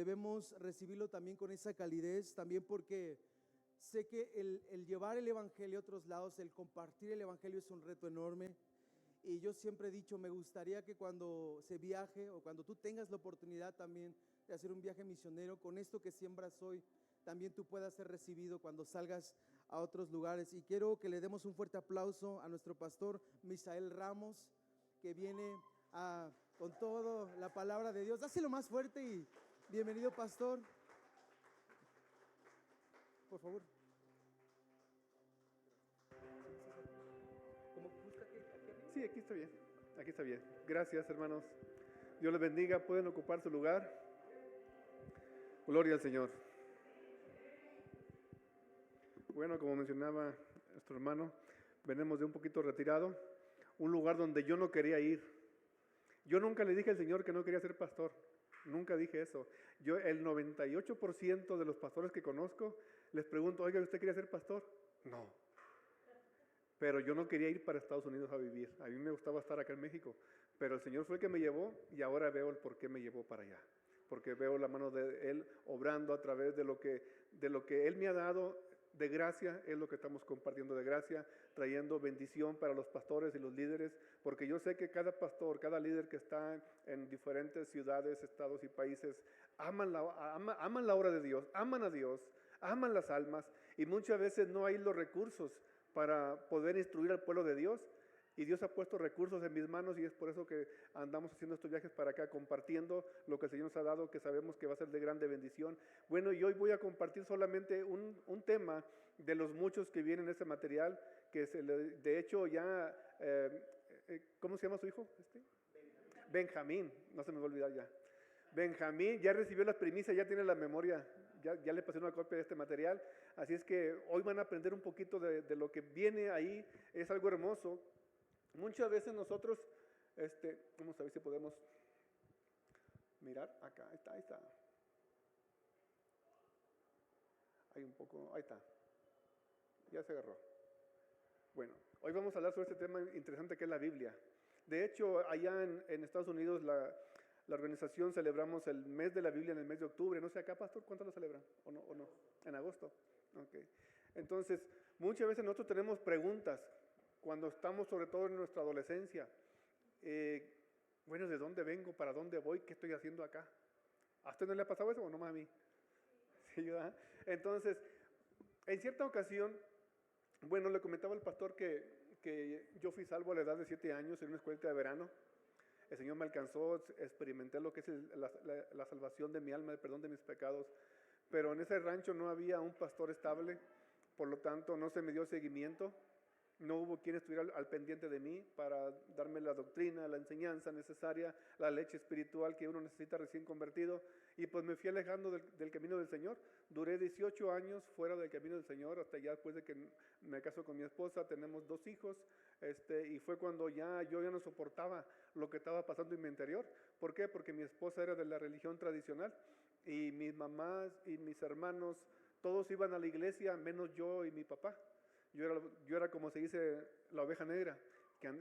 debemos recibirlo también con esa calidez, también porque sé que el llevar el evangelio a otros lados, el compartir el evangelio es un reto enorme. Y yo siempre he dicho, me gustaría que cuando se viaje o cuando tú tengas la oportunidad también de hacer un viaje misionero, con esto que siembras hoy, también tú puedas ser recibido cuando salgas a otros lugares. Y quiero que le demos un fuerte aplauso a nuestro pastor Misael Ramos, que viene con todo la palabra de Dios. Dáselo más fuerte y bienvenido, pastor. Por favor. Sí, aquí está bien. Aquí está bien. Gracias, hermanos. Dios les bendiga. Pueden ocupar su lugar. Gloria al Señor. Bueno, como mencionaba nuestro hermano, venimos de un poquito retirado, un lugar donde yo no quería ir. Yo nunca le dije al Señor que no quería ser pastor. Nunca dije eso. Yo, el 98% de los pastores que conozco, les pregunto, oiga, ¿usted quería ser pastor? No. Pero yo no quería ir para Estados Unidos a vivir. A mí me gustaba estar acá en México. Pero el Señor fue el que me llevó y ahora veo el por qué me llevó para allá. Porque veo la mano de Él obrando a través de lo que Él me ha dado de gracia, es lo que estamos compartiendo de gracia, trayendo bendición para los pastores y los líderes, porque yo sé que cada pastor, cada líder que está en diferentes ciudades, estados y países, aman la obra de Dios, aman a Dios, aman las almas, y muchas veces no hay los recursos para poder instruir al pueblo de Dios. Y Dios ha puesto recursos en mis manos y es por eso que andamos haciendo estos viajes para acá, compartiendo lo que el Señor nos ha dado, que sabemos que va a ser de grande bendición. Bueno, y hoy voy a compartir solamente un tema de los muchos que vienen en este material, que de hecho ya, ¿cómo se llama su hijo? Benjamín, no se me va a olvidar ya. Benjamín ya recibió las primicias, ya tiene la memoria, ya le pasé una copia de este material, así es que hoy van a aprender un poquito de lo que viene ahí, es algo hermoso. Muchas veces nosotros, vamos a ver si podemos mirar acá, ahí está. Hay un poco, ahí está, ya se agarró. Bueno, hoy vamos a hablar sobre este tema interesante que es la Biblia. De hecho, allá en Estados Unidos la organización celebramos el mes de la Biblia en el mes de octubre. No sé acá, pastor, ¿cuánto lo celebran? ¿O no? ¿En agosto? Okay. Entonces, muchas veces nosotros tenemos preguntas cuando estamos sobre todo en nuestra adolescencia. Bueno, ¿de dónde vengo? ¿Para dónde voy? ¿Qué estoy haciendo acá? ¿A usted no le ha pasado eso o nomás a mí? Sí, ¿verdad? Entonces, en cierta ocasión, bueno, le comentaba al pastor que yo fui salvo a la edad de 7 años en una escuelita de verano. El Señor me alcanzó, experimenté lo que es la salvación de mi alma, el perdón de mis pecados. Pero en ese rancho no había un pastor estable, por lo tanto no se me dio seguimiento. No hubo quien estuviera al pendiente de mí para darme la doctrina, la enseñanza necesaria, la leche espiritual que uno necesita recién convertido. Y pues me fui alejando del camino del Señor. Duré 18 años fuera del camino del Señor, hasta ya después de que me caso con mi esposa, tenemos 2 hijos. Y fue cuando yo ya no soportaba lo que estaba pasando en mi interior. ¿Por qué? Porque mi esposa era de la religión tradicional y mis mamás y mis hermanos, todos iban a la iglesia, menos yo y mi papá. Yo era como se dice la oveja negra,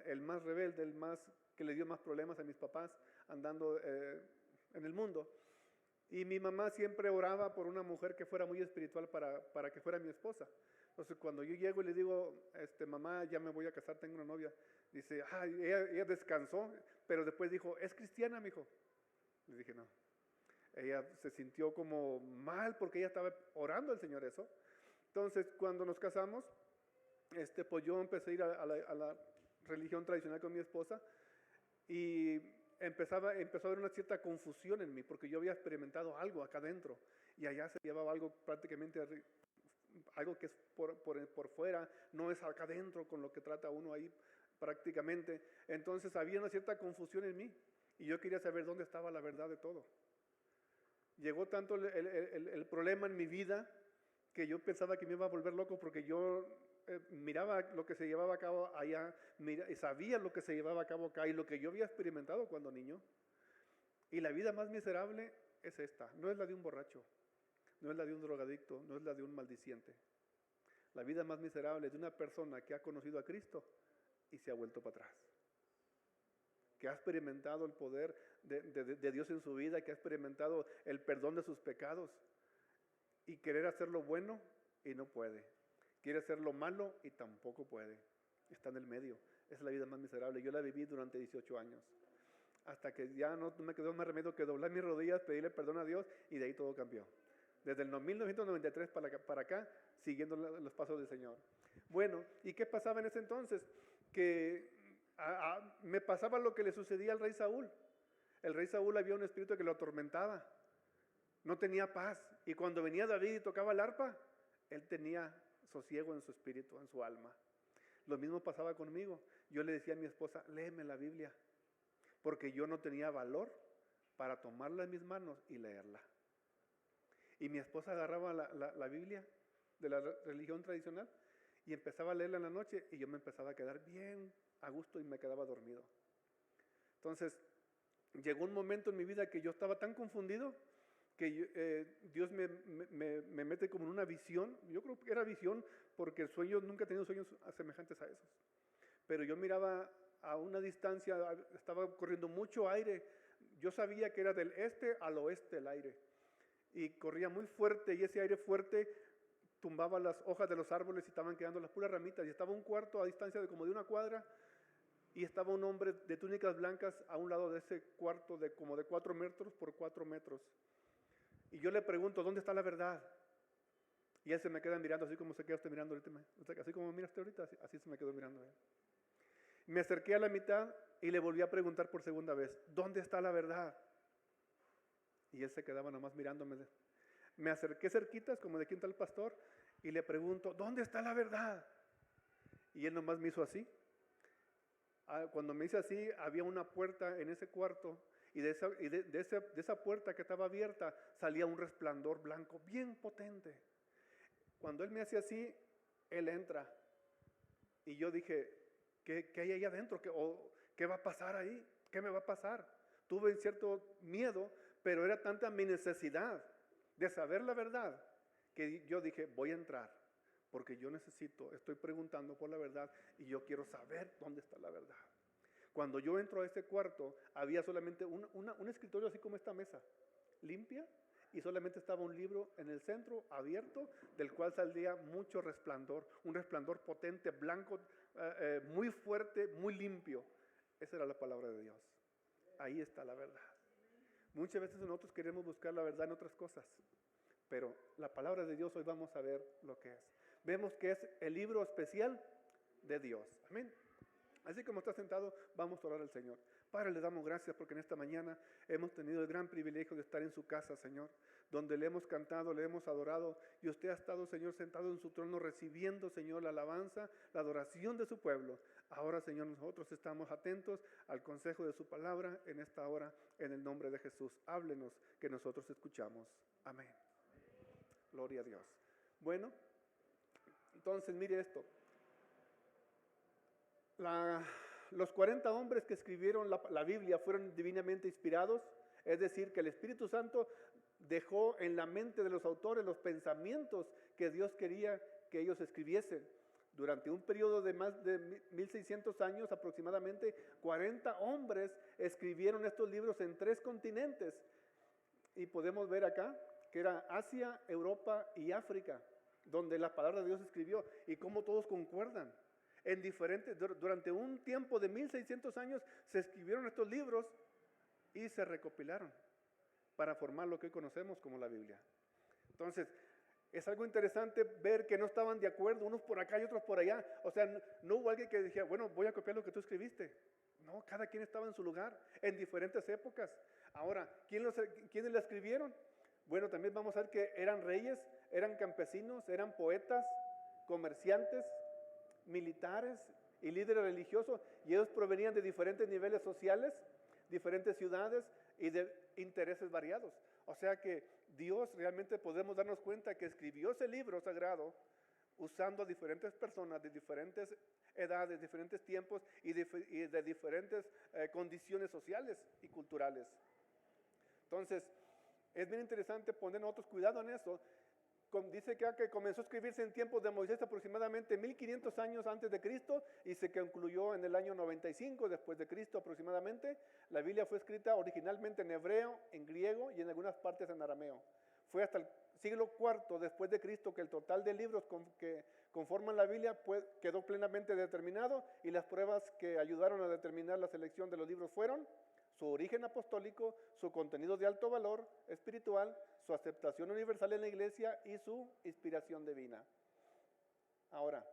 el más rebelde, el más que le dio más problemas a mis papás andando en el mundo. Y mi mamá siempre oraba por una mujer que fuera muy espiritual para que fuera mi esposa. Entonces cuando yo llego y le digo, mamá, ya me voy a casar, tengo una novia, dice, ella descansó, pero después dijo, ¿es cristiana, mijo? Le dije, no. Ella se sintió como mal porque ella estaba orando al Señor eso. Entonces cuando nos casamos, pues yo empecé a ir a la religión tradicional con mi esposa y empezó a haber una cierta confusión en mí porque yo había experimentado algo acá adentro y allá se llevaba algo prácticamente, algo que es por fuera, no es acá adentro con lo que trata uno ahí prácticamente. Entonces había una cierta confusión en mí y yo quería saber dónde estaba la verdad de todo. Llegó tanto el problema en mi vida que yo pensaba que me iba a volver loco porque yo miraba lo que se llevaba a cabo allá, sabía lo que se llevaba a cabo acá y lo que yo había experimentado cuando niño. Y la vida más miserable es esta, no es la de un borracho, no es la de un drogadicto, no es la de un maldiciente. La vida más miserable es de una persona que ha conocido a Cristo y se ha vuelto para atrás, que ha experimentado el poder de Dios en su vida, que ha experimentado el perdón de sus pecados, y querer hacer lo bueno y no puede. Quiere hacer lo malo y tampoco puede. Está en el medio. Es la vida más miserable. Yo la viví durante 18 años. Hasta que ya no me quedó más remedio que doblar mis rodillas, pedirle perdón a Dios, y de ahí todo cambió. Desde el 1993 para acá, siguiendo los pasos del Señor. Bueno, ¿y qué pasaba en ese entonces? Que me pasaba lo que le sucedía al rey Saúl. El rey Saúl había un espíritu que lo atormentaba. No tenía paz. Y cuando venía David y tocaba el arpa, él tenía sosiego en su espíritu, en su alma. Lo mismo pasaba conmigo. Yo le decía a mi esposa, léeme la Biblia, porque yo no tenía valor para tomarla en mis manos y leerla. Y mi esposa agarraba la Biblia de la religión tradicional y empezaba a leerla en la noche, y yo me empezaba a quedar bien a gusto y me quedaba dormido. Entonces, llegó un momento en mi vida que yo estaba tan confundido que Dios me mete como en una visión. Yo creo que era visión porque nunca he tenido sueños semejantes a esos. Pero yo miraba a una distancia, estaba corriendo mucho aire. Yo sabía que era del este al oeste el aire. Y corría muy fuerte, y ese aire fuerte tumbaba las hojas de los árboles y estaban quedando las puras ramitas. Y estaba un cuarto a distancia de como de una cuadra, y estaba un hombre de túnicas blancas a un lado de ese cuarto de como de 4 metros por 4 metros. Y yo le pregunto, ¿dónde está la verdad? Y él se me queda mirando así como se queda usted mirando ahorita. Así como mira usted ahorita, así se me quedó mirando él. Me acerqué a la mitad y le volví a preguntar por segunda vez, ¿dónde está la verdad? Y él se quedaba nomás mirándome. Me acerqué cerquitas, como de quién está el pastor, y le pregunto, ¿dónde está la verdad? Y él nomás me hizo así. Cuando me hizo así, había una puerta en ese cuarto, y de esa puerta que estaba abierta salía un resplandor blanco bien potente. Cuando él me hace así, él entra. Y yo dije, ¿qué hay ahí adentro? ¿Qué va a pasar ahí? ¿Qué me va a pasar? Tuve cierto miedo, pero era tanta mi necesidad de saber la verdad que yo dije, voy a entrar, porque yo estoy preguntando por la verdad y yo quiero saber dónde está la verdad. Cuando yo entro a ese cuarto, había solamente un escritorio así como esta mesa, limpia, y solamente estaba un libro en el centro, abierto, del cual salía mucho resplandor, un resplandor potente, blanco, muy fuerte, muy limpio. Esa era la palabra de Dios. Ahí está la verdad. Muchas veces nosotros queremos buscar la verdad en otras cosas, pero la palabra de Dios hoy vamos a ver lo que es. Vemos que es el libro especial de Dios. Amén. Así como está sentado, vamos a orar al Señor. Padre, le damos gracias porque en esta mañana hemos tenido el gran privilegio de estar en su casa, Señor, donde le hemos cantado, le hemos adorado, y usted ha estado, Señor, sentado en su trono recibiendo, Señor, la alabanza, la adoración de su pueblo. Ahora, Señor, nosotros estamos atentos al consejo de su palabra en esta hora, en el nombre de Jesús. Háblenos, que nosotros escuchamos. Amén. Gloria a Dios. Bueno, entonces mire esto. Los 40 hombres que escribieron la Biblia fueron divinamente inspirados, es decir, que el Espíritu Santo dejó en la mente de los autores los pensamientos que Dios quería que ellos escribiesen. Durante un periodo de más de 1600 años aproximadamente, 40 hombres escribieron estos libros en 3 continentes. Y podemos ver acá que era Asia, Europa y África, donde la palabra de Dios escribió, y cómo todos concuerdan. Durante un tiempo de 1600 años se escribieron estos libros y se recopilaron para formar lo que hoy conocemos como la Biblia. Entonces, es algo interesante ver que no estaban de acuerdo, unos por acá y otros por allá. O sea, no hubo alguien que dijera, bueno, voy a copiar lo que tú escribiste. No, cada quien estaba en su lugar, en diferentes épocas. Ahora, ¿quiénes la escribieron? Bueno, también vamos a ver que eran reyes, eran campesinos, eran poetas, comerciantes, militares y líderes religiosos, y ellos provenían de diferentes niveles sociales, diferentes ciudades y de intereses variados. O sea que Dios realmente podemos darnos cuenta que escribió ese libro sagrado usando a diferentes personas de diferentes edades, diferentes tiempos y de diferentes condiciones sociales y culturales. Entonces, es bien interesante poner nosotros cuidado en eso. dice que comenzó a escribirse en tiempos de Moisés aproximadamente 1500 años antes de Cristo y se concluyó en el año 95 después de Cristo aproximadamente. La Biblia fue escrita originalmente en hebreo, en griego y en algunas partes en arameo. Fue hasta el siglo IV después de Cristo que el total de libros que conforman la Biblia quedó plenamente determinado, y las pruebas que ayudaron a determinar la selección de los libros fueron su origen apostólico, su contenido de alto valor espiritual, su aceptación universal en la iglesia y su inspiración divina. Ahora,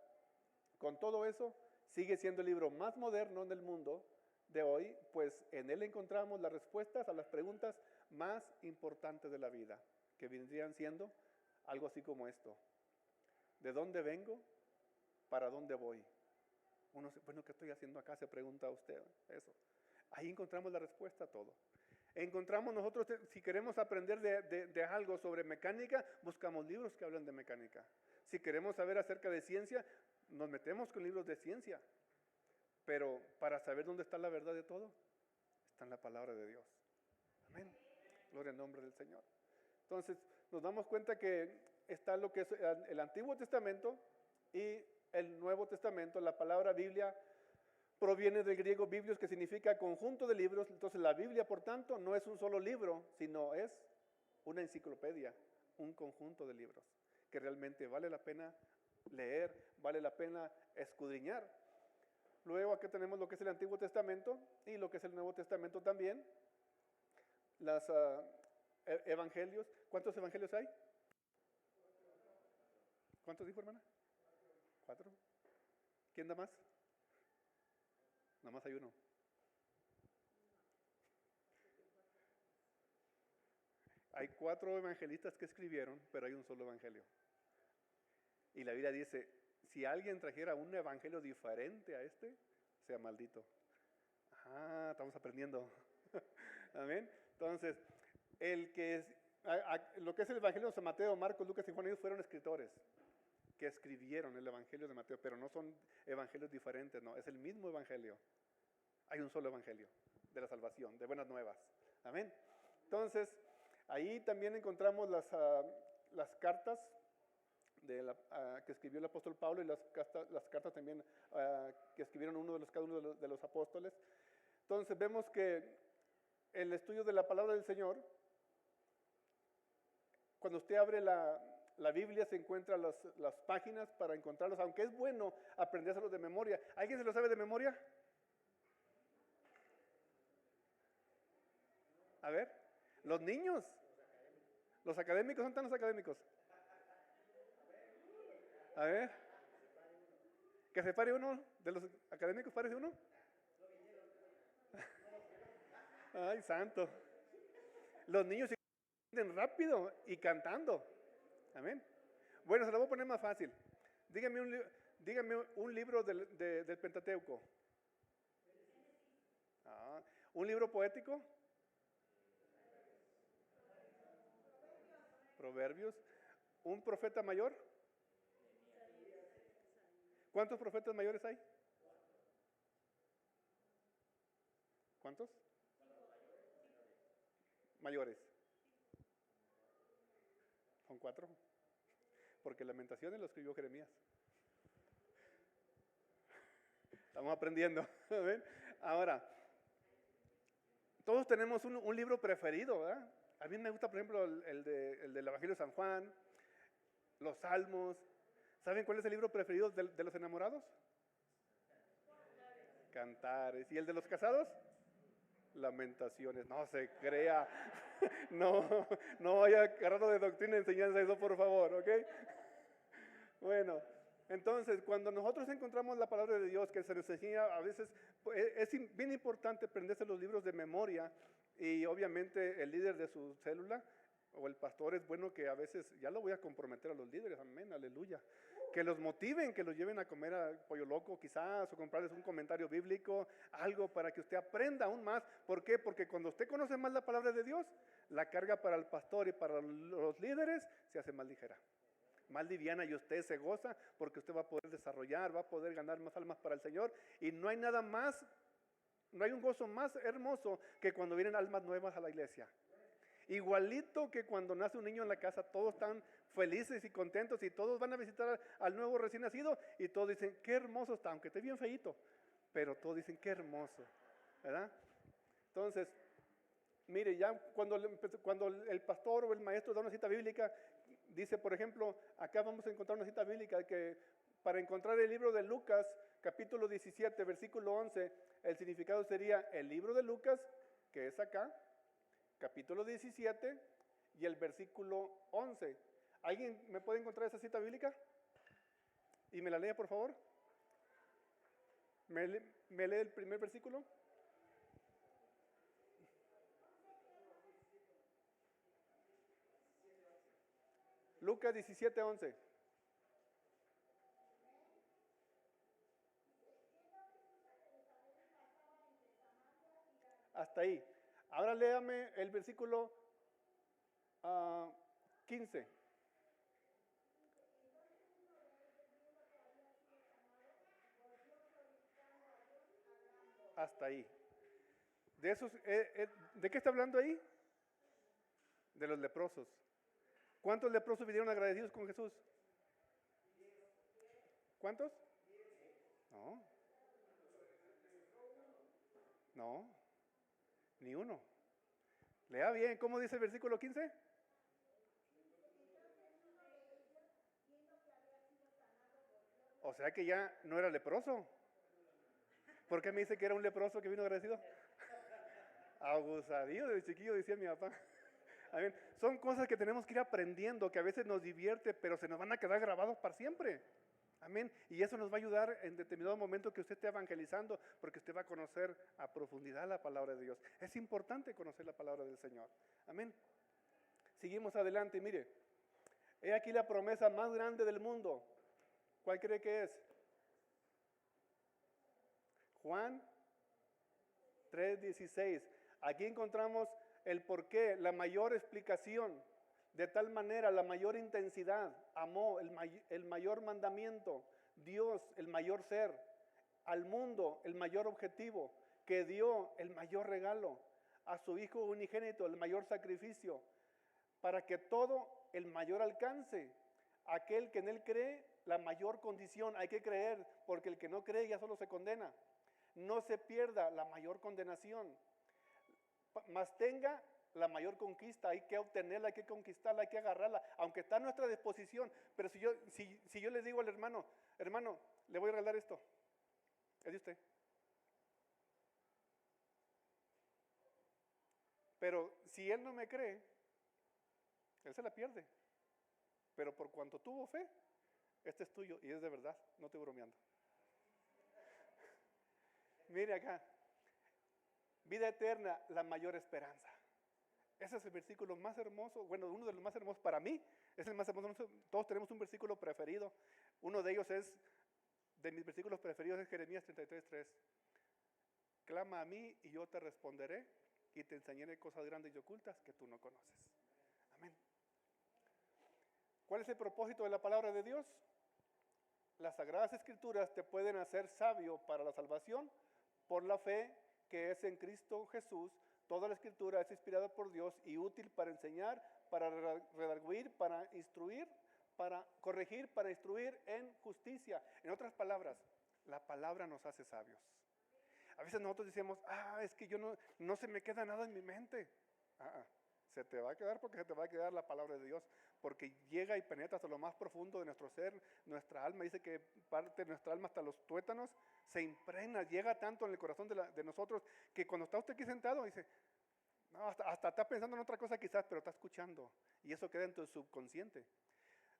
con todo eso, sigue siendo el libro más moderno en el mundo de hoy, pues en él encontramos las respuestas a las preguntas más importantes de la vida, que vendrían siendo algo así como esto: ¿de dónde vengo? ¿Para dónde voy? Bueno, ¿qué estoy haciendo acá? Se pregunta usted eso. Ahí encontramos la respuesta a todo. Encontramos nosotros, si queremos aprender de algo sobre mecánica, buscamos libros que hablan de mecánica. Si queremos saber acerca de ciencia, nos metemos con libros de ciencia. Pero para saber dónde está la verdad de todo, está en la palabra de Dios. Amén. Gloria al nombre del Señor. Entonces, nos damos cuenta que está lo que es el Antiguo Testamento y el Nuevo Testamento. La palabra Biblia proviene del griego biblios, que significa conjunto de libros. Entonces la Biblia, por tanto, no es un solo libro, sino es una enciclopedia, un conjunto de libros que realmente vale la pena leer, vale la pena escudriñar. Luego aquí tenemos lo que es el Antiguo Testamento y lo que es el Nuevo Testamento también. Los evangelios. ¿Cuántos evangelios hay? ¿Cuántos dijo, hermana? 4. ¿Quién da más? Nada más hay uno. Hay 4 evangelistas que escribieron, pero hay un solo evangelio. Y la Biblia dice, si alguien trajera un evangelio diferente a este, sea maldito. Estamos aprendiendo. Amén. Entonces, lo que es el evangelio de San Mateo, Marcos, Lucas y Juan, ellos fueron escritores que escribieron el evangelio de Mateo, pero no son evangelios diferentes, no, es el mismo evangelio. Hay un solo evangelio de la salvación, de buenas nuevas. Amén. Entonces, ahí también encontramos las cartas que escribió el apóstol Pablo, y las cartas también que escribieron cada uno de los apóstoles. Entonces vemos que el estudio de la palabra del Señor, cuando usted abre la Biblia, se encuentran las páginas para encontrarlos, aunque es bueno aprendérselos de memoria. ¿Alguien se lo sabe de memoria? A ver, los niños, los académicos, ¿dónde están los académicos? A ver, que se pare uno de los académicos, parece uno. Ay, santo. Los niños se aprenden rápido y cantando. Amén. Bueno, se lo voy a poner más fácil. Dígame un libro del Pentateuco. ¿Un libro poético? Proverbios. ¿Un profeta mayor? ¿Cuántos profetas mayores hay? ¿Cuántos? Mayores. Son 4. Porque Lamentaciones lo escribió Jeremías. Estamos aprendiendo. ¿Ven? Ahora, todos tenemos un libro preferido, ¿verdad? A mí me gusta, por ejemplo, el del Evangelio de San Juan, los Salmos. ¿Saben cuál es el libro preferido de los enamorados? Cantares. ¿Y el de los casados? Lamentaciones. No se crea. No vaya agarrado de doctrina y enseñanza eso, por favor, ¿ok? Bueno, entonces, cuando nosotros encontramos la palabra de Dios que se nos enseña, a veces es bien importante aprenderse los libros de memoria, y obviamente el líder de su célula o el pastor es bueno que a veces, ya lo voy a comprometer a los líderes, amén, aleluya, que los motiven, que los lleven a comer a Pollo Loco quizás, o comprarles un comentario bíblico, algo para que usted aprenda aún más. ¿Por qué? Porque cuando usted conoce más la palabra de Dios, la carga para el pastor y para los líderes se hace más ligera, más liviana, y usted se goza porque usted va a poder desarrollar, va a poder ganar más almas para el Señor, y no hay nada más, no hay un gozo más hermoso que cuando vienen almas nuevas a la iglesia. Igualito que cuando nace un niño en la casa, todos están felices y contentos y todos van a visitar al nuevo recién nacido y todos dicen, qué hermoso está, aunque esté bien feíto, pero todos dicen, qué hermoso, ¿verdad? Entonces, mire, ya cuando el pastor o el maestro da una cita bíblica, dice, por ejemplo, acá vamos a encontrar una cita bíblica que para encontrar el libro de Lucas, capítulo 17, versículo 11, el significado sería el libro de Lucas, que es acá, capítulo 17 y el versículo 11. ¿Alguien me puede encontrar esa cita bíblica? Y me la lee, por favor. ¿Me lee el primer versículo? Lucas 17, 11. Hasta ahí. Ahora léame el versículo 15. Hasta ahí. ¿De qué está hablando ahí? De los leprosos. ¿Cuántos leprosos vinieron agradecidos con Jesús? ¿Cuántos? No. No. Ni uno. Lea bien, ¿cómo dice el versículo 15? O sea que ya no era leproso. ¿Por qué me dice que era un leproso que vino agradecido? Abusadillo, de chiquillo decía mi papá. Amén. Son cosas que tenemos que ir aprendiendo, que a veces nos divierte, pero se nos van a quedar grabados para siempre. Amén. Y eso nos va a ayudar en determinado momento que usted esté evangelizando, porque usted va a conocer a profundidad la palabra de Dios. Es importante conocer la palabra del Señor. Amén. Seguimos adelante, mire. He aquí la promesa más grande del mundo. ¿Cuál cree que es? Juan 3:16. Aquí encontramos el porqué, la mayor explicación, de tal manera, la mayor intensidad, amó el mayor mandamiento, Dios el mayor ser, al mundo el mayor objetivo, que dio el mayor regalo, a su Hijo unigénito el mayor sacrificio, para que todo el mayor alcance, aquel que en él cree, la mayor condición, hay que creer, porque el que no cree ya solo se condena, no se pierda la mayor condenación, mas tenga la mayor conquista, hay que obtenerla, hay que conquistarla, hay que agarrarla, aunque está a nuestra disposición. Pero si yo le digo al hermano, le voy a regalar esto, es de usted. Pero si él no me cree, él se la pierde. Pero por cuanto tuvo fe, este es tuyo y es de verdad, no estoy bromeando. Mire acá, vida eterna, la mayor esperanza. Ese es el versículo más hermoso, bueno, uno de los más hermosos para mí, es el más hermoso. Todos tenemos un versículo preferido. Uno de ellos de mis versículos preferidos es Jeremías 33:3. Clama a mí y yo te responderé y te enseñaré cosas grandes y ocultas que tú no conoces. Amén. ¿Cuál es el propósito de la palabra de Dios? Las Sagradas Escrituras te pueden hacer sabio para la salvación por la fe que es en Cristo Jesús. Toda la Escritura es inspirada por Dios y útil para enseñar, para redarguir, para instruir, para corregir, para instruir en justicia. En otras palabras, la palabra nos hace sabios. A veces nosotros decimos, es que yo no se me queda nada en mi mente. Se te va a quedar porque se te va a quedar la palabra de Dios, porque llega y penetra hasta lo más profundo de nuestro ser, nuestra alma. Dice que parte de nuestra alma hasta los tuétanos se impregna, llega tanto en el corazón de nosotros, que cuando está usted aquí sentado, dice, no, hasta está pensando en otra cosa quizás, pero está escuchando, y eso queda en tu subconsciente.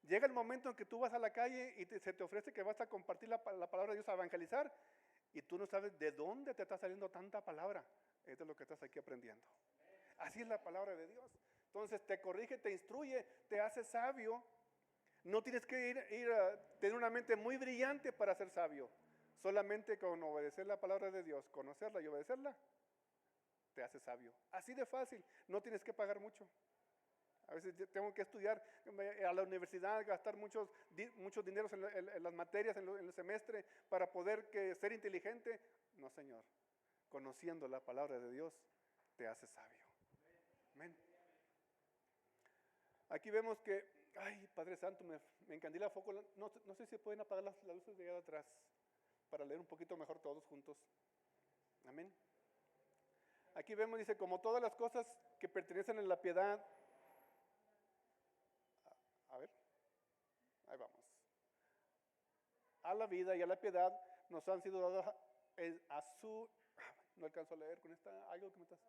Llega el momento en que tú vas a la calle y se te ofrece que vas a compartir la palabra de Dios, a evangelizar, y tú no sabes de dónde te está saliendo tanta palabra. Esto es lo que estás aquí aprendiendo. Así es la palabra de Dios. Entonces te corrige, te instruye, te hace sabio. No tienes que ir a tener una mente muy brillante para ser sabio. Solamente con obedecer la palabra de Dios, conocerla y obedecerla, te hace sabio. Así de fácil, no tienes que pagar mucho. A veces tengo que estudiar a la universidad, gastar muchos dineros en las materias, en el semestre, para poder ser inteligente. No, Señor. Conociendo la palabra de Dios, te hace sabio. Amén. Aquí vemos que, ay, Padre Santo, me encandila foco. No sé si pueden apagar las luces de allá atrás para leer un poquito mejor todos juntos. Amén. Aquí vemos, dice, como todas las cosas que pertenecen a la piedad. A ver, ahí vamos. A la vida y a la piedad nos han sido dadas a su... No alcanzo a leer con esta, algo que me estás...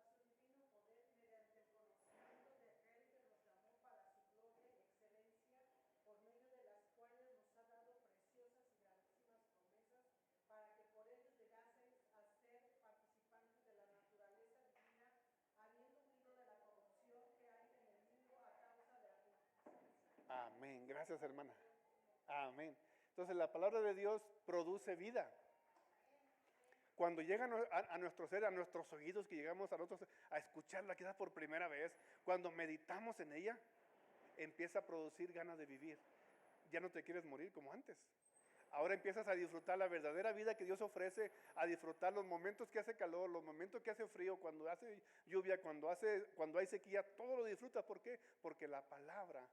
Amén. Gracias, hermana. Amén. Entonces la palabra de Dios produce vida. Cuando llegan a nuestro ser, a nuestros oídos, que llegamos a nosotros a escucharla quizás por primera vez, cuando meditamos en ella, empieza a producir ganas de vivir. Ya no te quieres morir como antes. Ahora empiezas a disfrutar la verdadera vida que Dios ofrece, a disfrutar los momentos que hace calor, los momentos que hace frío, cuando hace lluvia, cuando hay sequía, todo lo disfrutas. ¿Por qué? Porque la palabra,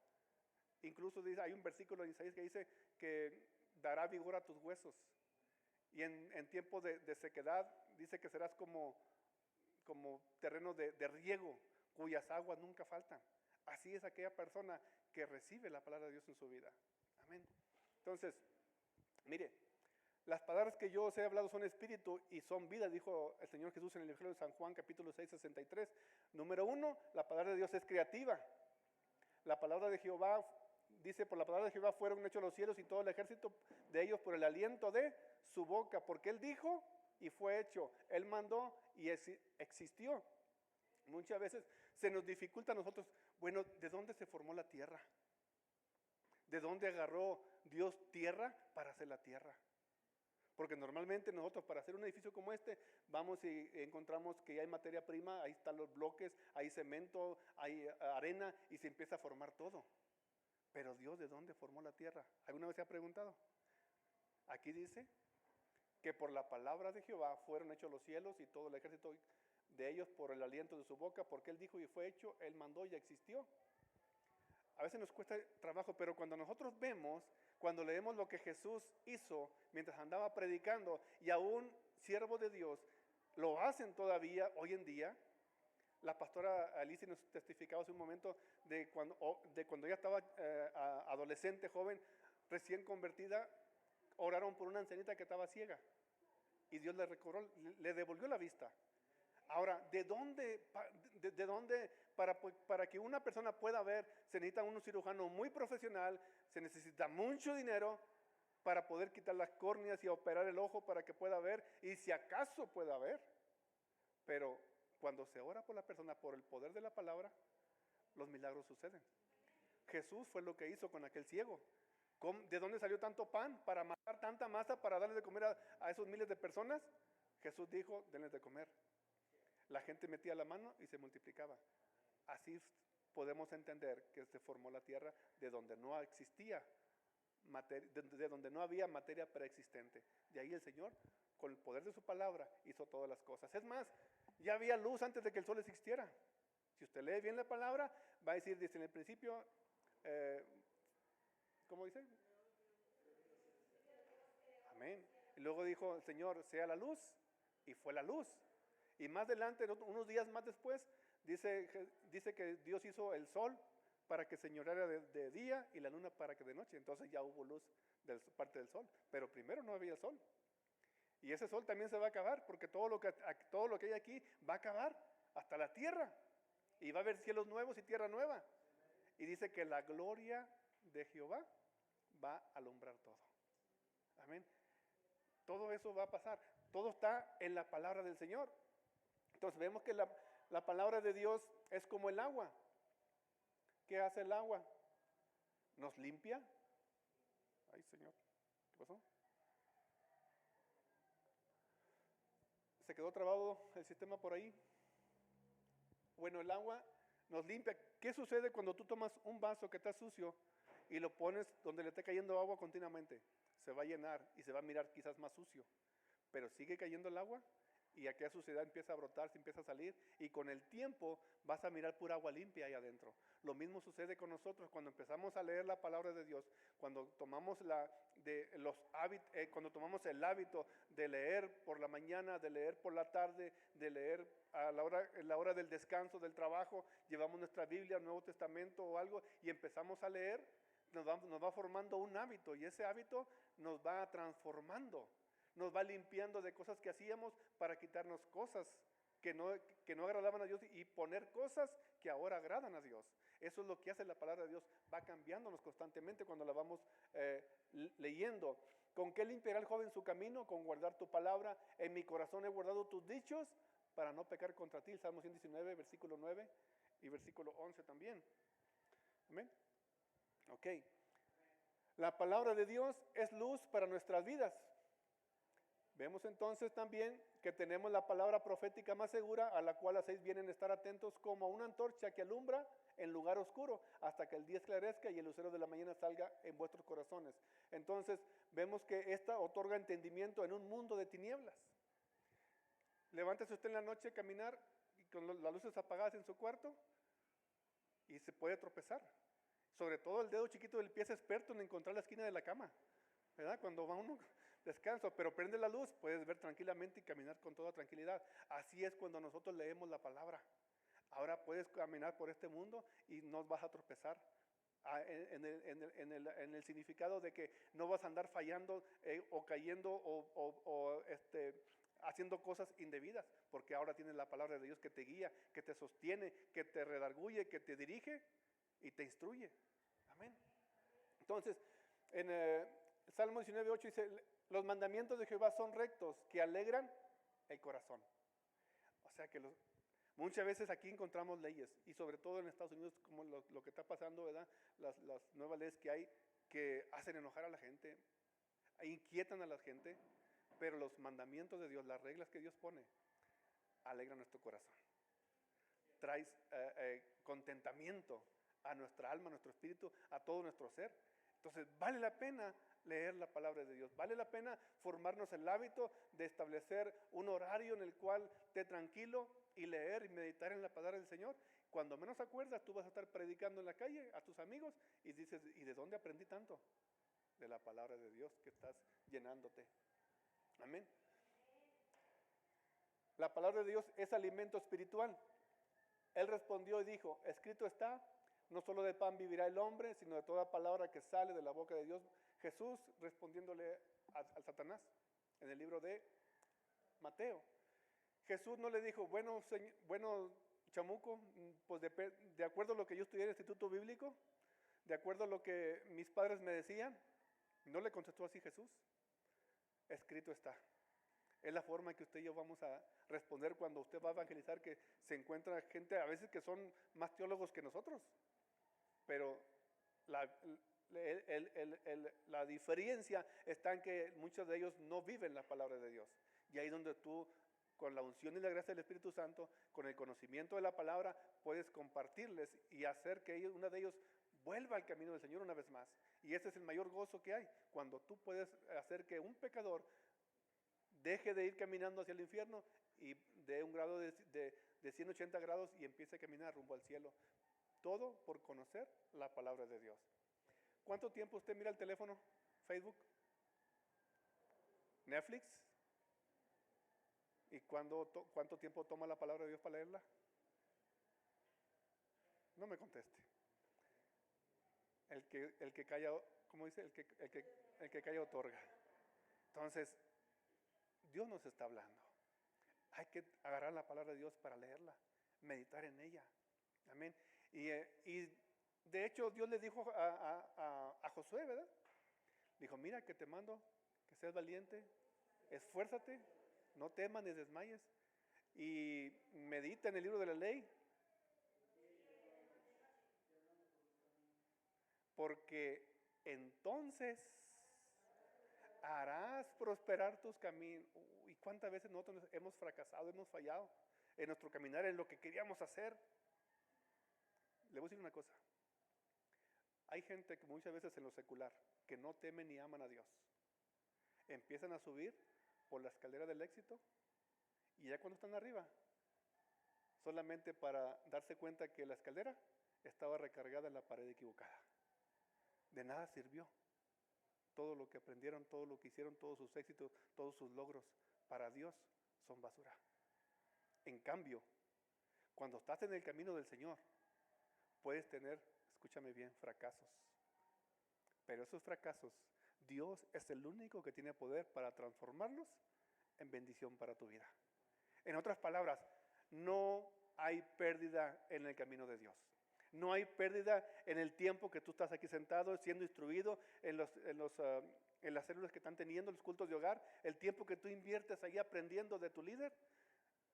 incluso dice, hay un versículo en Isaías que dice que dará vigor a tus huesos. Y en tiempo de sequedad dice que serás como terreno de riego, cuyas aguas nunca faltan. Así es aquella persona que recibe la palabra de Dios en su vida. Amén. Entonces, mire, las palabras que yo os he hablado son espíritu y son vida, dijo el Señor Jesús en el Evangelio de San Juan, capítulo 6, 63. Número 1, la palabra de Dios es creativa. La palabra de Jehová, dice, por la palabra de Jehová fueron hechos los cielos y todo el ejército de ellos por el aliento de su boca, porque Él dijo y fue hecho, Él mandó y existió. Muchas veces se nos dificulta a nosotros, bueno, ¿de dónde se formó la tierra? ¿De dónde agarró Dios tierra para hacer la tierra? Porque normalmente nosotros para hacer un edificio como este, vamos y encontramos que ya hay materia prima, ahí están los bloques, hay cemento, hay arena y se empieza a formar todo. Pero Dios, ¿de dónde formó la tierra? ¿Alguna vez se ha preguntado? Aquí dice que por la palabra de Jehová fueron hechos los cielos y todo el ejército de ellos por el aliento de su boca, porque Él dijo y fue hecho, Él mandó y ya existió. A veces nos cuesta trabajo, pero cuando nosotros vemos, cuando leemos lo que Jesús hizo mientras andaba predicando, y aún siervos de Dios lo hacen todavía hoy en día. La pastora Alicia nos testificaba hace un momento de cuando ella estaba adolescente, joven, recién convertida, oraron por una ancianita que estaba ciega y Dios le devolvió la vista. Ahora, ¿de dónde para que una persona pueda ver, se necesita un cirujano muy profesional, se necesita mucho dinero para poder quitar las córneas y operar el ojo para que pueda ver, y si acaso pueda ver? Pero cuando se ora por la persona, por el poder de la palabra, los milagros suceden. Jesús fue lo que hizo con aquel ciego. ¿De dónde salió tanto pan para matar tanta masa para darle de comer a esos miles de personas? Jesús dijo, denles de comer. La gente metía la mano y se multiplicaba. Así podemos entender que se formó la tierra de donde no existía materia, de donde no había materia preexistente. De ahí el Señor, con el poder de su palabra, hizo todas las cosas. Es más, ya había luz antes de que el sol existiera. Si usted lee bien la palabra, va a decir, dice en el principio, ¿cómo dice? Amén. Y luego dijo el Señor, sea la luz, y fue la luz. Y más adelante, unos días más después, dice que Dios hizo el sol para que señoreara de día y la luna para que de noche. Entonces ya hubo luz de parte del sol. Pero primero no había sol. Y ese sol también se va a acabar, porque todo lo que hay aquí va a acabar, hasta la tierra. Y va a haber cielos nuevos y tierra nueva. Y dice que la gloria de Jehová va a alumbrar todo. Amén. Todo eso va a pasar. Todo está en la palabra del Señor. Entonces vemos que la palabra de Dios es como el agua. ¿Qué hace el agua? ¿Nos limpia? Ay, Señor, ¿qué pasó? ¿Se quedó trabado el sistema por ahí? Bueno, el agua nos limpia. ¿Qué sucede cuando tú tomas un vaso que está sucio y lo pones donde le está cayendo agua continuamente? Se va a llenar y se va a mirar quizás más sucio. Pero sigue cayendo el agua y aquella suciedad empieza a brotar, se empieza a salir, y con el tiempo vas a mirar pura agua limpia ahí adentro. Lo mismo sucede con nosotros cuando empezamos a leer la palabra de Dios, cuando tomamos cuando tomamos el hábito de leer por la mañana, de leer por la tarde, de leer en la hora del descanso, del trabajo, llevamos nuestra Biblia, Nuevo Testamento o algo, y empezamos a leer, nos va formando un hábito, y ese hábito nos va transformando, nos va limpiando de cosas que hacíamos para quitarnos cosas que no agradaban a Dios y poner cosas que ahora agradan a Dios. Eso es lo que hace la palabra de Dios, va cambiándonos constantemente cuando la vamos leyendo. ¿Con qué limpiará el joven su camino? Con guardar tu palabra. En mi corazón he guardado tus dichos para no pecar contra ti. Salmo 119, versículo 9 y versículo 11 también. Amén. Ok. La palabra de Dios es luz para nuestras vidas. Vemos entonces también que tenemos la palabra profética más segura, a la cual hacéis bien en estar atentos como una antorcha que alumbra en lugar oscuro, hasta que el día esclarezca y el lucero de la mañana salga en vuestros corazones. Entonces vemos que esta otorga entendimiento en un mundo de tinieblas. Levántese usted en la noche a caminar y con las luces apagadas en su cuarto y se puede tropezar. Sobre todo el dedo chiquito del pie es experto en encontrar la esquina de la cama, ¿verdad? Cuando va uno descanso, pero prende la luz, puedes ver tranquilamente y caminar con toda tranquilidad. Así es cuando nosotros leemos la palabra. Ahora puedes caminar por este mundo y no vas a tropezar en el significado de que no vas a andar fallando o cayendo o haciendo cosas indebidas, porque ahora tienes la palabra de Dios que te guía, que te sostiene, que te redarguye, que te dirige y te instruye. Amén. Entonces, en Salmo 19:8 dice, los mandamientos de Jehová son rectos, que alegran el corazón. O sea que muchas veces aquí encontramos leyes, y sobre todo en Estados Unidos, como lo que está pasando, ¿verdad? Las nuevas leyes que hay que hacen enojar a la gente, inquietan a la gente, pero los mandamientos de Dios, las reglas que Dios pone, alegran nuestro corazón. Traes contentamiento a nuestra alma, a nuestro espíritu, a todo nuestro ser. Entonces vale la pena leer la palabra de Dios, vale la pena formarnos el hábito de establecer un horario en el cual esté tranquilo y leer y meditar en la palabra del Señor. Cuando menos acuerdas, tú vas a estar predicando en la calle a tus amigos y dices, ¿y de dónde aprendí tanto? De la palabra de Dios que estás llenándote. Amén. La palabra de Dios es alimento espiritual. Él respondió y dijo, escrito está, no solo de pan vivirá el hombre, sino de toda palabra que sale de la boca de Dios. Jesús respondiéndole al Satanás en el libro de Mateo. Jesús no le dijo, bueno chamuco, pues de acuerdo a lo que yo estudié en el Instituto Bíblico, de acuerdo a lo que mis padres me decían, no le contestó así Jesús. Escrito está. Es la forma en que usted y yo vamos a responder cuando usted va a evangelizar, que se encuentra gente a veces que son más teólogos que nosotros, pero la diferencia está en que muchos de ellos no viven la palabra de Dios. Y ahí es donde tú, con la unción y la gracia del Espíritu Santo, con el conocimiento de la palabra, puedes compartirles y hacer que uno de ellos vuelva al camino del Señor una vez más. Y ese es el mayor gozo que hay, cuando tú puedes hacer que un pecador deje de ir caminando hacia el infierno y de un grado de 180 grados y empiece a caminar rumbo al cielo. Todo por conocer la palabra de Dios. ¿Cuánto tiempo usted mira el teléfono? ¿Facebook? ¿Netflix? ¿Y cuánto tiempo toma la palabra de Dios para leerla? No me conteste. El que calla, ¿cómo dice? El que calla otorga. Entonces, Dios nos está hablando. Hay que agarrar la palabra de Dios para leerla, meditar en ella. Amén. Y de hecho Dios le dijo a Josué, ¿verdad? Dijo, mira que te mando, que seas valiente, esfuérzate, no temas ni desmayes. Y medita en el libro de la ley. Porque entonces harás prosperar tus caminos. ¿Y cuántas veces nosotros hemos fracasado, hemos fallado en nuestro caminar, en lo que queríamos hacer? Le voy a decir una cosa. Hay gente que muchas veces en lo secular, que no temen ni aman a Dios, empiezan a subir por la escalera del éxito Y ya cuando están arriba, solamente para darse cuenta que la escalera estaba recargada en la pared equivocada. De nada sirvió. Todo lo que aprendieron, todo lo que hicieron, todos sus éxitos, todos sus logros, para Dios son basura. En cambio, cuando estás en el camino del Señor, puedes tener, escúchame bien, fracasos. Pero esos fracasos, Dios es el único que tiene poder para transformarlos en bendición para tu vida. En otras palabras, no hay pérdida en el camino de Dios. No hay pérdida en el tiempo que tú estás aquí sentado, siendo instruido en las células que están teniendo, los cultos de hogar, el tiempo que tú inviertes ahí aprendiendo de tu líder,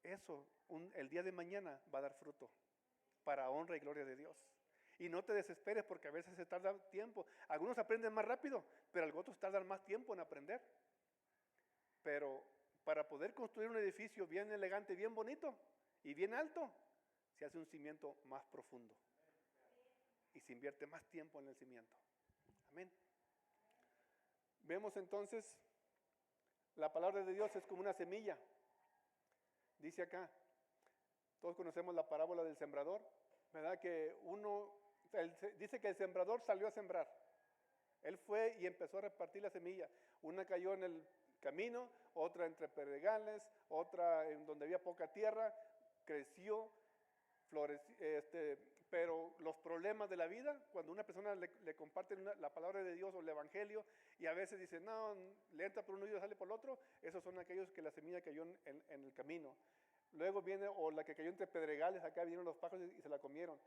eso el día de mañana va a dar fruto para honra y gloria de Dios. Y no te desesperes porque a veces se tarda tiempo. Algunos aprenden más rápido, pero otros tardan más tiempo en aprender. Pero para poder construir un edificio bien elegante, bien bonito y bien alto, se hace un cimiento más profundo. Y se invierte más tiempo en el cimiento. Amén. Vemos entonces, la palabra de Dios es como una semilla. Dice acá, todos conocemos la parábola del sembrador, ¿verdad? Que dice que el sembrador salió a sembrar. Él fue y empezó a repartir la semilla. Una cayó en el camino, otra entre pedregales, otra en donde había poca tierra, creció, floreció, pero los problemas de la vida, cuando una persona le comparte la palabra de Dios o el evangelio y a veces dice, no, le entra por un oído y sale por el otro, esos son aquellos que la semilla cayó en el camino. Luego viene, o la que cayó entre pedregales, acá vinieron los pájaros y se la comieron.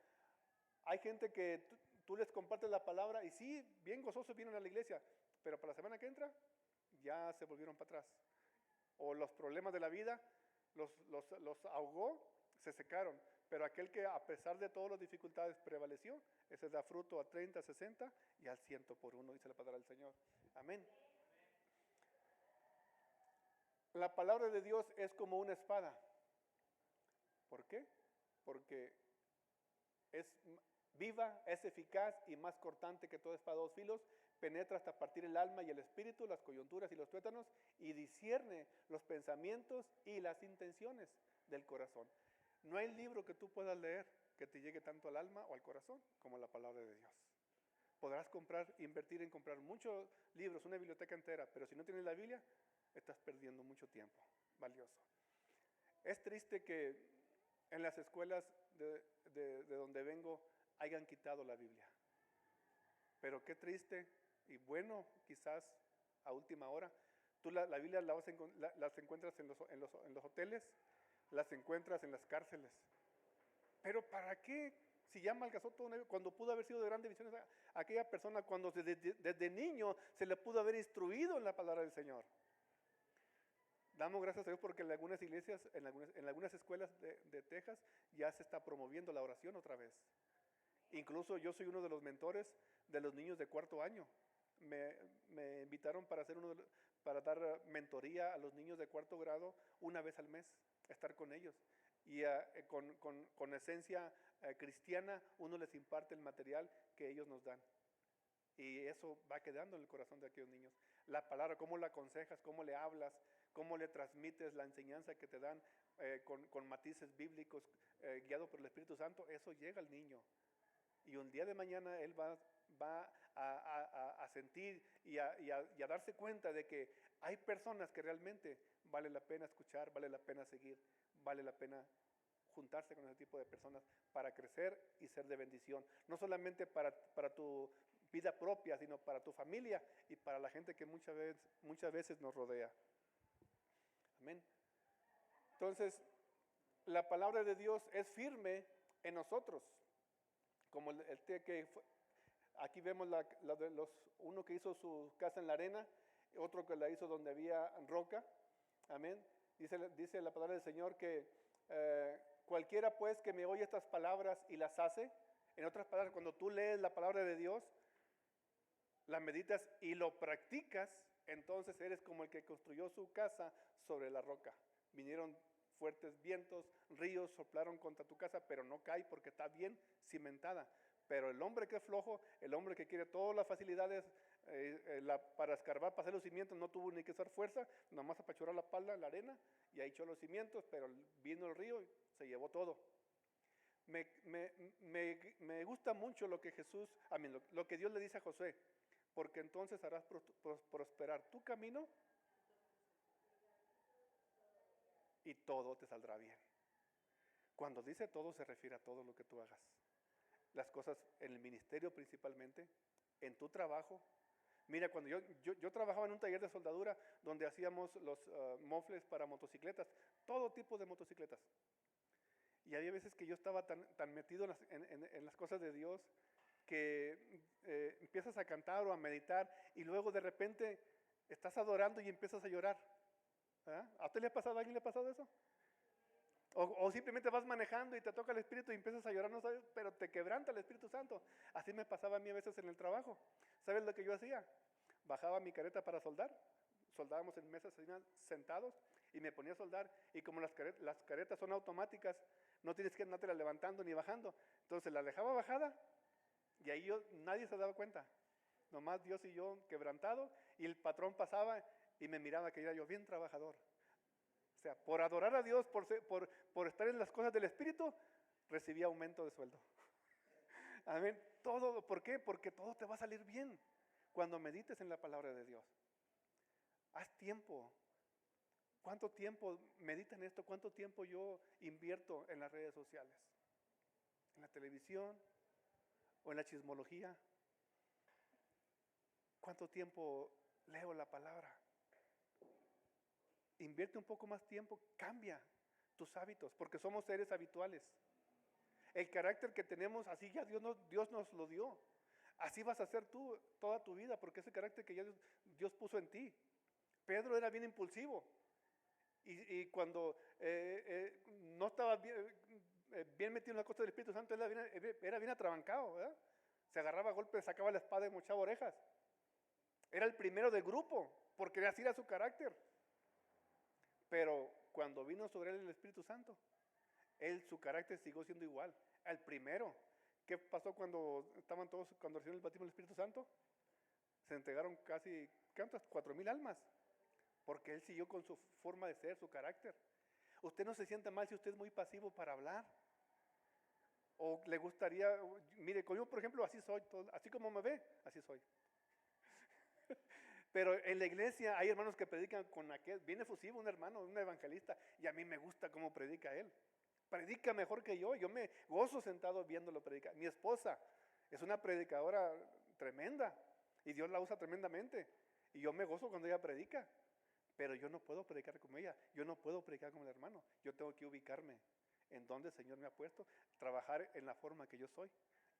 Hay gente que tú les compartes la palabra y sí, bien gozosos vienen a la iglesia, pero para la semana que entra ya se volvieron para atrás. O los problemas de la vida los ahogó, se secaron. Pero aquel que a pesar de todas las dificultades prevaleció, ese da fruto a 30, 60 y al 100 por uno, dice la palabra del Señor. Amén. La palabra de Dios es como una espada. ¿Por qué? Porque es viva, es eficaz y más cortante que toda espada de dos filos, penetra hasta partir el alma y el espíritu, las coyunturas y los tuétanos, y discierne los pensamientos y las intenciones del corazón. No hay libro que tú puedas leer que te llegue tanto al alma o al corazón como la palabra de Dios. Podrás invertir en comprar muchos libros, una biblioteca entera, pero si no tienes la Biblia, estás perdiendo mucho tiempo valioso. Es triste que en las escuelas de donde vengo hayan quitado la Biblia. Pero qué triste y bueno, quizás a última hora. Tú la Biblia las encuentras en los hoteles, las encuentras en las cárceles. Pero ¿para qué? Si ya malgastó todo una vida, cuando pudo haber sido de gran bendición a aquella persona, cuando desde niño se le pudo haber instruido en la palabra del Señor. Damos gracias a Dios porque en algunas iglesias, en algunas escuelas de Texas ya se está promoviendo la oración otra vez. Incluso yo soy uno de los mentores de los niños de cuarto año. Me invitaron para dar mentoría a los niños de cuarto grado una vez al mes, estar con ellos. Y con esencia cristiana uno les imparte el material que ellos nos dan. Y eso va quedando en el corazón de aquellos niños. La palabra, cómo la aconsejas, cómo le hablas, cómo le transmites la enseñanza que te dan con matices bíblicos, guiado por el Espíritu Santo, eso llega al niño. Y un día de mañana él va a sentir y a darse cuenta de que hay personas que realmente vale la pena escuchar, vale la pena seguir, vale la pena juntarse con ese tipo de personas para crecer y ser de bendición. No solamente para tu vida propia, sino para tu familia y para la gente que muchas veces nos rodea. Amén. Entonces, la palabra de Dios es firme en nosotros. Como aquí vemos uno que hizo su casa en la arena, otro que la hizo donde había roca. Amén. Dice la palabra del Señor que cualquiera pues que me oye estas palabras y las hace, en otras palabras, cuando tú lees la palabra de Dios, la meditas y lo practicas, entonces eres como el que construyó su casa sobre la roca. Vinieron fuertes vientos, ríos soplaron contra tu casa, pero no cae porque está bien cimentada. Pero el hombre que es flojo, el hombre que quiere todas las facilidades para escarbar, para hacer los cimientos, no tuvo ni que hacer fuerza, nomás apachurrar la pala, la arena, y ahí echó los cimientos, pero vino el río y se llevó todo. Me gusta mucho lo que Jesús, lo que Dios le dice a Josué, porque entonces harás prosperar tu camino y todo te saldrá bien. Cuando dice todo, se refiere a todo lo que tú hagas. Las cosas en el ministerio principalmente, en tu trabajo. Mira, cuando yo trabajaba en un taller de soldadura donde hacíamos los mofles para motocicletas, todo tipo de motocicletas. Y había veces que yo estaba tan metido en las cosas de Dios que empiezas a cantar o a meditar y luego de repente estás adorando y empiezas a llorar. ¿Ah? ¿A usted le ha pasado? ¿A alguien le ha pasado eso? O simplemente vas manejando y te toca el Espíritu y empiezas a llorar, no sabes, pero te quebranta el Espíritu Santo. Así me pasaba a mí a veces en el trabajo. ¿Sabes lo que yo hacía? Bajaba mi careta para soldar, soldábamos en mesas sentados y me ponía a soldar. Y como las caretas son automáticas, no tienes que andártela levantando ni bajando. Entonces la dejaba bajada y ahí nadie se daba cuenta. Nomás Dios y yo quebrantado, y el patrón pasaba y me miraba que era yo bien trabajador. O sea, por adorar a Dios, por estar en las cosas del Espíritu, recibía aumento de sueldo. Amén. Todo, ¿por qué? Porque todo te va a salir bien cuando medites en la palabra de Dios. Haz tiempo. ¿Cuánto tiempo medita en esto? ¿Cuánto tiempo yo invierto en las redes sociales? ¿En la televisión? ¿O en la chismología? ¿Cuánto tiempo leo la palabra? Invierte un poco más tiempo, cambia tus hábitos, porque somos seres habituales. El carácter que tenemos, así ya Dios nos lo dio. Así vas a ser tú toda tu vida, porque ese carácter que ya Dios puso en ti. Pedro era bien impulsivo. Y cuando no estaba bien metido en la cosa del Espíritu Santo, era bien atrabancado, ¿verdad? Se agarraba a golpes, sacaba la espada y mochaba orejas. Era el primero del grupo, porque así era su carácter. Pero cuando vino sobre él el Espíritu Santo, su carácter siguió siendo igual, al primero. ¿Qué pasó cuando estaban todos, cuando recibieron el bautismo del Espíritu Santo? Se entregaron casi, ¿cuántas? 4,000 almas, porque él siguió con su forma de ser, su carácter. Usted no se sienta mal si usted es muy pasivo para hablar. O le gustaría, mire, yo por ejemplo así soy, así como me ve, así soy. Pero en la iglesia hay hermanos que predican con aquel, bien efusivo, un hermano, un evangelista, y a mí me gusta cómo predica él. Predica mejor que yo me gozo sentado viéndolo predicar. Mi esposa es una predicadora tremenda, y Dios la usa tremendamente, y yo me gozo cuando ella predica, pero yo no puedo predicar como ella, yo no puedo predicar como el hermano, yo tengo que ubicarme en donde el Señor me ha puesto, trabajar en la forma que yo soy.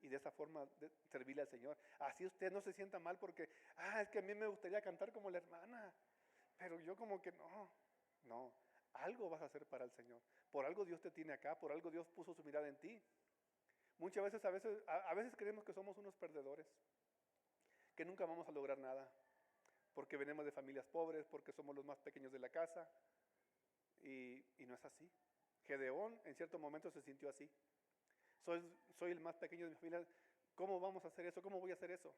Y de esa forma servirle al Señor. Así usted no se sienta mal porque, es que a mí me gustaría cantar como la hermana, pero yo como que no, algo vas a hacer para el Señor. Por algo Dios te tiene acá, por algo Dios puso su mirada en ti. Muchas veces, a veces creemos que somos unos perdedores, que nunca vamos a lograr nada, porque venimos de familias pobres, porque somos los más pequeños de la casa, y no es así. Gedeón en cierto momento se sintió así. Soy el más pequeño de mi familia, ¿cómo vamos a hacer eso? ¿Cómo voy a hacer eso?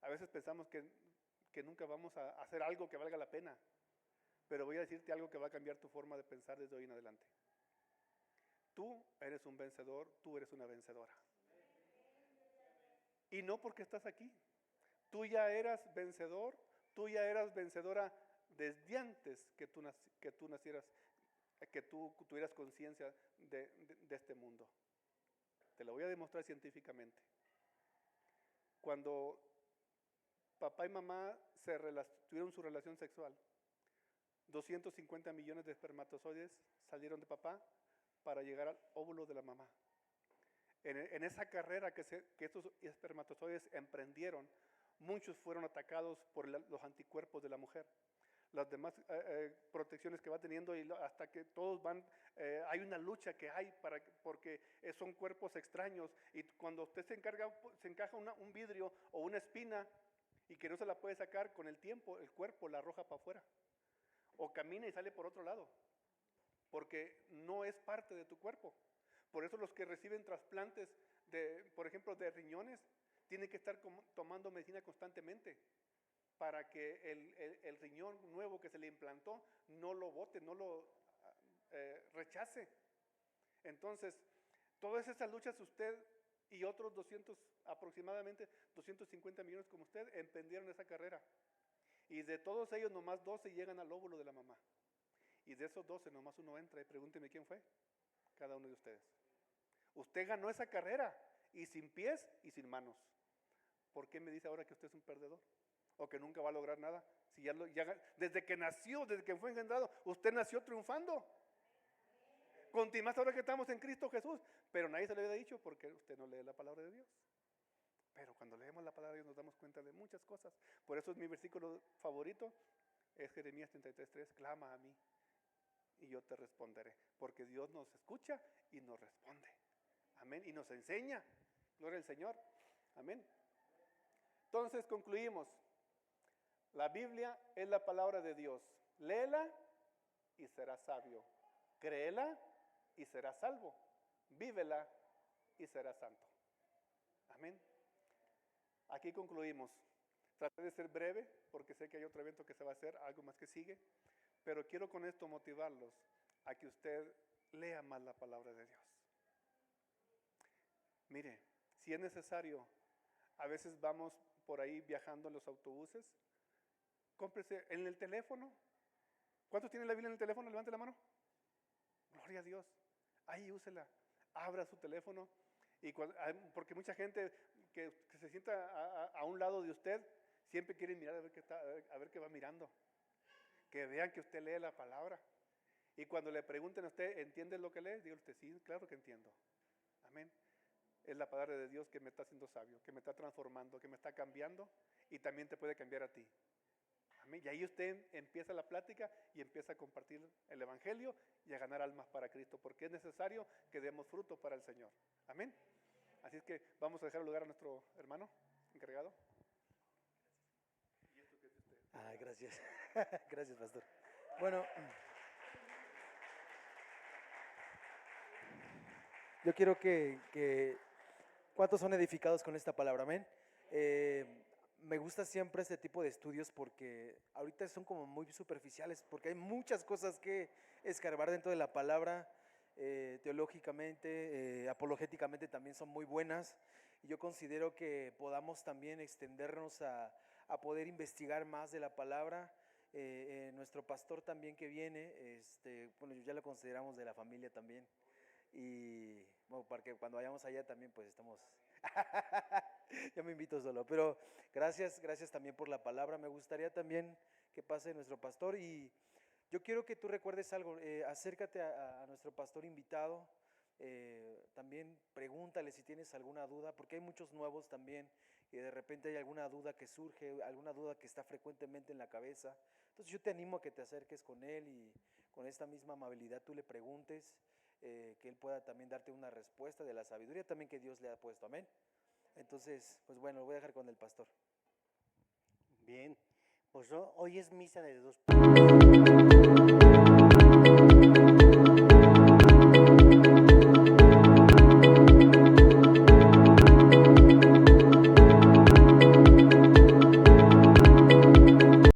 A veces pensamos que nunca vamos a hacer algo que valga la pena, pero voy a decirte algo que va a cambiar tu forma de pensar desde hoy en adelante. Tú eres un vencedor, tú eres una vencedora. Y no porque estás aquí, tú ya eras vencedor, tú ya eras vencedora desde antes que tú nacieras, que tú tuvieras conciencia de este mundo. Te lo voy a demostrar científicamente. Cuando papá y mamá tuvieron su relación sexual, 250 millones de espermatozoides salieron de papá para llegar al óvulo de la mamá. En esa carrera que estos espermatozoides emprendieron, muchos fueron atacados por los anticuerpos de la mujer. Las demás protecciones que va teniendo, y hasta que todos hay una lucha que hay porque son cuerpos extraños, y cuando usted se encaja un vidrio o una espina y que no se la puede sacar, con el tiempo el cuerpo la arroja para afuera o camina y sale por otro lado, porque no es parte de tu cuerpo. Por eso los que reciben trasplantes por ejemplo, de riñones, tiene que estar tomando medicina constantemente para que el riñón nuevo que se le implantó no lo bote, no lo rechace. Entonces, todas esas luchas usted y otros aproximadamente 250 millones como usted, emprendieron esa carrera. Y de todos ellos, nomás 12 llegan al óvulo de la mamá. Y de esos 12, nomás uno entra. Y pregúnteme quién fue, cada uno de ustedes. Usted ganó esa carrera, y sin pies y sin manos. ¿Por qué me dice ahora que usted es un perdedor? O que nunca va a lograr nada. Si desde que nació, desde que fue engendrado, usted nació triunfando. Más ahora que estamos en Cristo Jesús. Pero nadie se lo había dicho porque usted no lee la palabra de Dios. Pero cuando leemos la palabra de Dios nos damos cuenta de muchas cosas. Por eso es mi versículo favorito, es Jeremías 33:3, clama a mí y yo te responderé. Porque Dios nos escucha y nos responde. Amén. Y nos enseña. Gloria al Señor. Amén. Entonces concluimos. La Biblia es la palabra de Dios. Léela y serás sabio. Créela y serás salvo. Vívela y serás santo. Amén. Aquí concluimos. Traté de ser breve porque sé que hay otro evento que se va a hacer, algo más que sigue. Pero quiero con esto motivarlos a que usted lea más la palabra de Dios. Mire, si es necesario, a veces vamos por ahí viajando en los autobuses, cómprese en el teléfono. ¿Cuántos tienen la Biblia en el teléfono? Levante la mano. Gloria a Dios. Ahí úsela. Abra su teléfono. Porque mucha gente que se sienta a un lado de usted, siempre quiere mirar a ver qué va mirando. Que vean que usted lee la palabra. Y cuando le pregunten a usted, ¿entiende lo que lee? Dígale usted, sí, claro que entiendo. Amén. Es la palabra de Dios que me está haciendo sabio, que me está transformando, que me está cambiando y también te puede cambiar a ti. Amén. Y ahí usted empieza la plática y empieza a compartir el evangelio y a ganar almas para Cristo, porque es necesario que demos fruto para el Señor. Amén. Así es que vamos a dejar el lugar a nuestro hermano encargado. ¿Y esto qué es de usted? Gracias. Gracias, pastor. Bueno, yo quiero que ¿cuántos son edificados con esta palabra? Amén. Me gusta siempre este tipo de estudios porque ahorita son como muy superficiales, porque hay muchas cosas que escarbar dentro de la palabra. Teológicamente, apologéticamente también son muy buenas, y yo considero que podamos también extendernos a poder investigar más de la palabra. Nuestro pastor también que viene, bueno, ya lo consideramos de la familia también, y bueno, para que cuando vayamos allá también pues estamos ya me invito solo, pero gracias también por la palabra. Me gustaría también que pase nuestro pastor, y yo quiero que tú recuerdes algo. Acércate a nuestro pastor invitado, también pregúntale si tienes alguna duda, porque hay muchos nuevos también, y de repente hay alguna duda que surge, alguna duda que está frecuentemente en la cabeza. Entonces yo te animo a que te acerques con él y con esta misma amabilidad tú le preguntes, que él pueda también darte una respuesta de la sabiduría también que Dios le ha puesto. Amén. Entonces, pues bueno, lo voy a dejar con el pastor. Bien, pues hoy es misa de 2